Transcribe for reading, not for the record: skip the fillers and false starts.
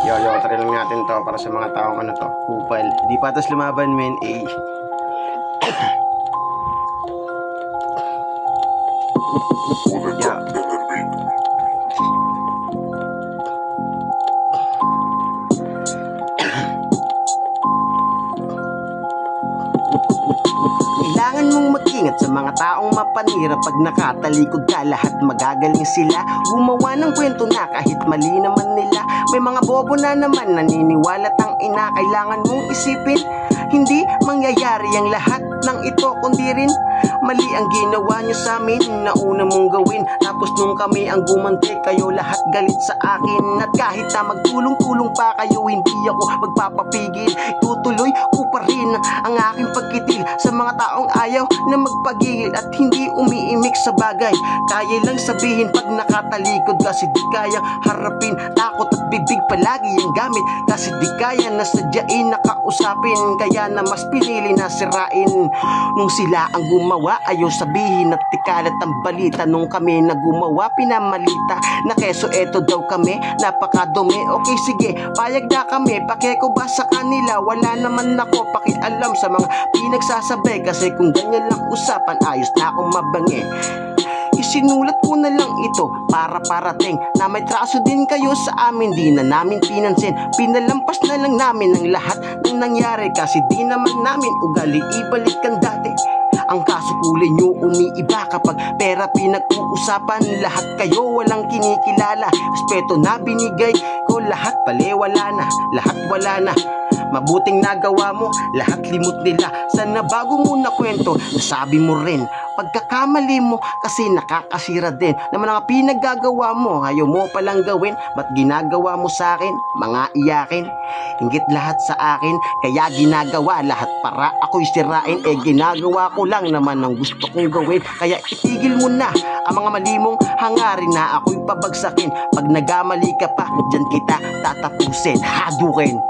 Yo, try lang natin to para sa mga taong ano to, kupal. Di patas lumaban, men. Kailangan mong mag-ingat sa mga taong mapanira. Pag nakatalikod ka, lahat magagaling sila. Gumawa ng kwento na kahit mali naman nila. May mga bobo na naman naniniwala tang ina. Kailangan mong isipin, hindi mangyayari ang lahat ng ito, kundi rin mali ang ginawa nyo sa amin na una mong gawin. Tapos nung kami ang gumanti, kayo lahat galit sa akin. At kahit na magtulong-tulong pa kayo, hindi ako magpapapigil. Tutuloy ko pa rin ang aking pagkitil sa mga taong ayaw na magpagigil at hindi umiimik sa bagay. Kaya lang sabihin pag nakatalikod, kasi di kayang harapin. Takot at bibig palagi ang gamit, kasi di kaya na sadyain nakausapin. Kaya na mas pinili na sirain. Nung sila ang gumawa, ayaw sabihin at tikalat ang balita. Nung kami na gumawa, pinamalita na keso eto daw kami, napakadumi. Okay sige, payag na kami, pakeko ba sa kanila? Wala naman ako pakialam sa mga pinagsasabi, kasi kung ganyan lang usapan, ayos na akong mabangi. Isinulat ko na lang ito para parating na may traso din kayo sa amin. Di na namin pinansin, pinalampas na lang namin ang lahat ng nangyari, kasi di naman namin ugali ibalik ang dati. Ang kaso kulay nyo umiiba kapag pera pinag-uusapan. Lahat kayo walang kinikilala, respeto na binigay ko, lahat pala wala na, lahat wala na. Mabuting nagawa mo, lahat limot nila. Sana bago mo na kwento, nasabi mo rin pagkakamali mo, kasi nakakasira din naman ang pinaggagawa mo. Ayaw mo palang gawin, ba't ginagawa mo sa akin? Mga iyakin, inggit lahat sa akin, kaya ginagawa lahat para ako'y sirain. Ginagawa ko lang naman ang gusto kong gawin. Kaya itigil mo na ang mga mali mong hangarin na ako'y pabagsakin. Pag nagamali ka pa, dyan kita tatapusin, hadukin.